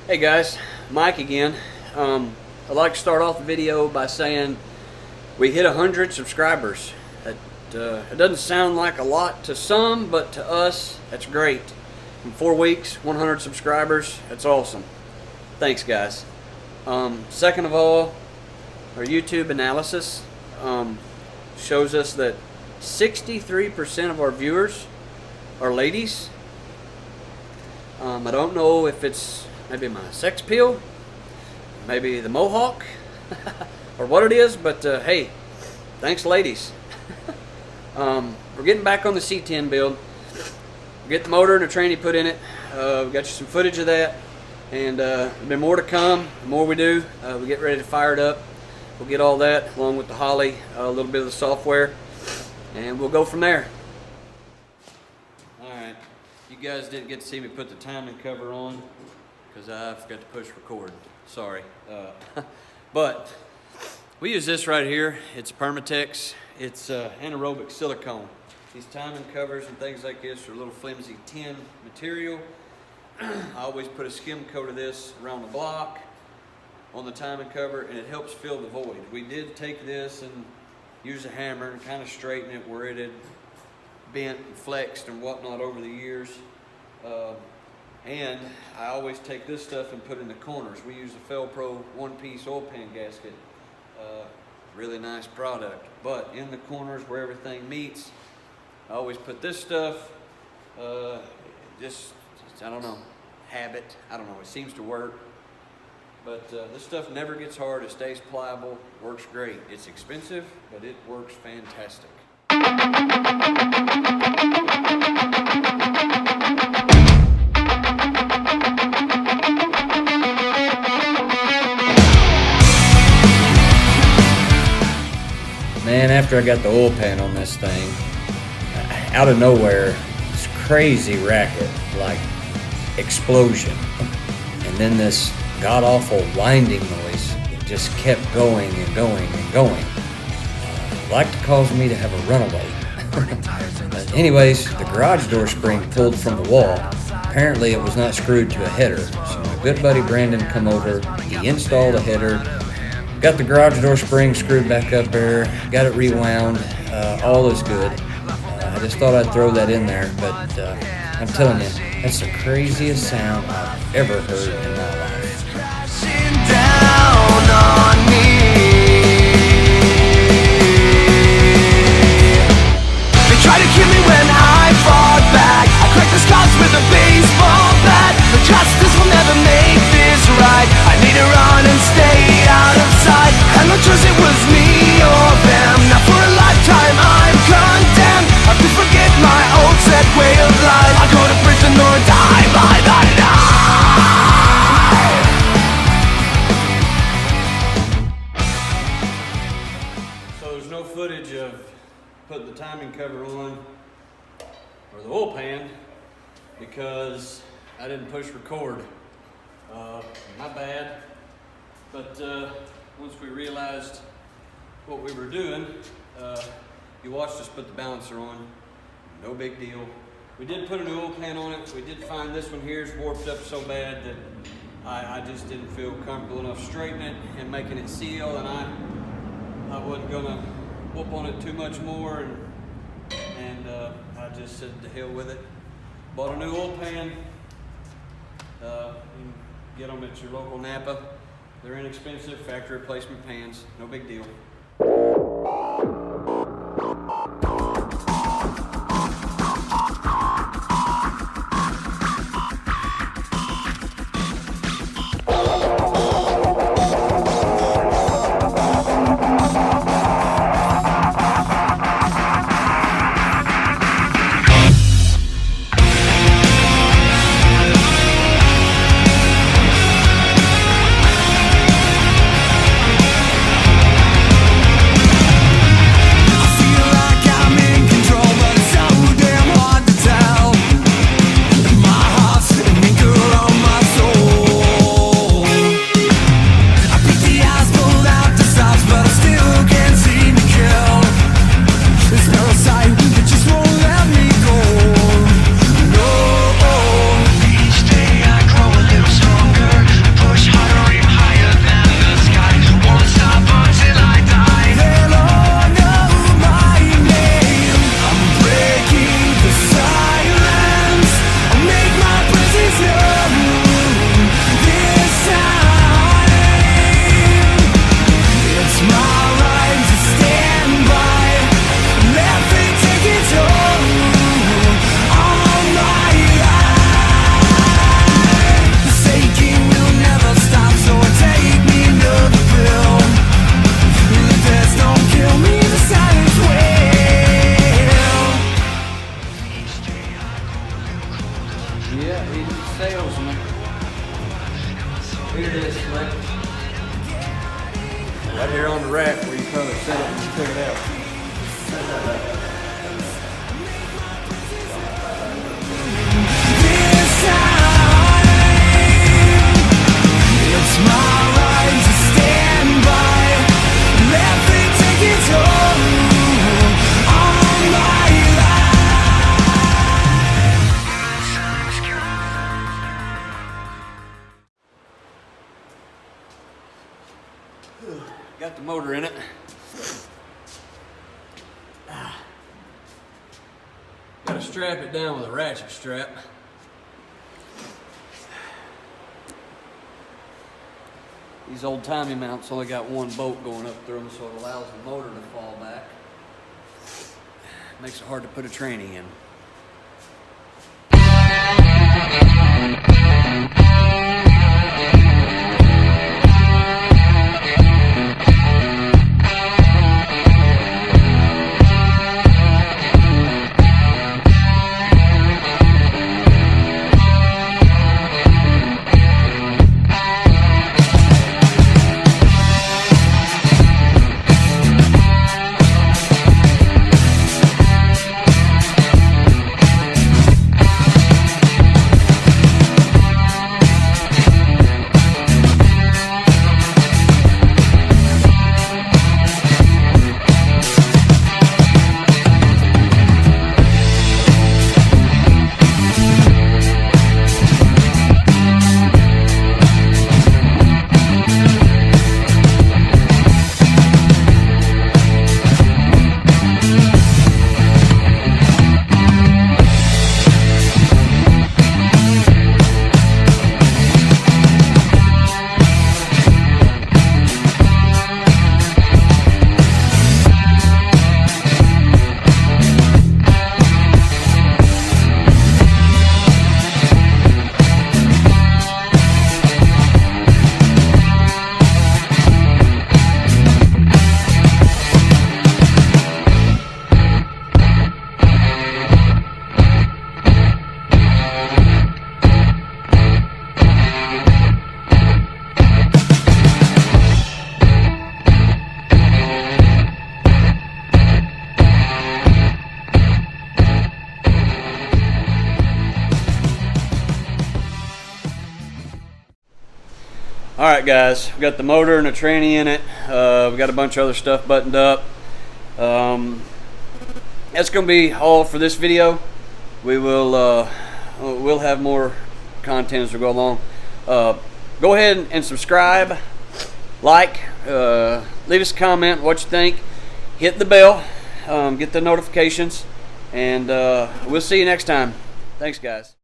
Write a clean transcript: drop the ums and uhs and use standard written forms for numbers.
Hey guys, Mike again. I'd like to start off the video by saying we hit 100 subscribers. It doesn't sound like a lot to some, but to us, that's great. In 4 weeks, 100 subscribers, that's awesome. Thanks guys. Second of all, our YouTube analysis shows us that 63% of our viewers are ladies. I don't know if it's maybe my sex appeal, maybe the mohawk, or what it is, but hey, thanks ladies. We're getting back on the C10 build. We'll get the motor and the tranny put in it. We got you some footage of that, and there'll be more to come. The more we do, we get ready to fire it up. We'll get all that along with the Holly, a little bit of the software, and we'll go from there. Alright, you guys didn't get to see me put the timing cover on because I forgot to push record. Sorry. But we use this right here. It's Permatex. It's anaerobic silicone. These timing covers and things like this are a little flimsy tin material. I always put a skim coat of this around the block on the timing cover, and it helps fill the void. We did take this and use a hammer and kind of straighten it where it had bent and flexed and whatnot over the years. And I always take this stuff and put in the corners. We use a Felpro one-piece oil pan gasket. Really nice product. But in the corners where everything meets, I always put this stuff. Just, I don't know, habit. I don't know, it seems to work. But this stuff never gets hard. It stays pliable, works great. It's expensive, but it works fantastic. Man, after I got the oil pan on this thing, out of nowhere, this crazy racket, like explosion. And then this god-awful winding noise that just kept going and going and going. Like to cause me to have a runaway. Anyways, the garage door spring pulled from the wall. Apparently it was not screwed to a header. So my good buddy Brandon come over, he installed a header, got the garage door spring screwed back up there, got it rewound, all is good. I just thought I'd throw that in there, but I'm telling you, that's the craziest sound I've ever heard in my life. Crashing down on me. They try to kill me when I fought back. I cracked the scars with a baseball bat. But justice will never make this right. I need to run and stay out of sight. Had no choice, it was me or them. Now for a lifetime I'm condemned. I have to forget my old set way of life. I go to prison or die by the night. So there's no footage of putting the timing cover on or the oil pan because I didn't push record. My bad. But once we realized what we were doing, you watched us put the balancer on. No big deal. We did put a new oil pan on it. We did find this one here is warped up so bad that I just didn't feel comfortable enough straightening it and making it seal, and I wasn't gonna whoop on it too much more, and I just said to hell with it. Bought a new oil pan. You can get them at your local Napa. They're inexpensive, factory replacement pans, no big deal. Here it is, Fleck. Right here on the rack where you probably set it when you took it out. Got the motor in it. Got to strap it down with a ratchet strap. These old-timey mounts only got one bolt going up through them, so it allows the motor to fall back. Makes it hard to put a tranny in. Alright guys, we got the motor and a tranny in it. We got a bunch of other stuff buttoned up. That's going to be all for this video. We will we'll have more content as we go along. Go ahead and subscribe, like, leave us a comment what you think, hit the bell, get the notifications, and we'll see you next time. Thanks guys.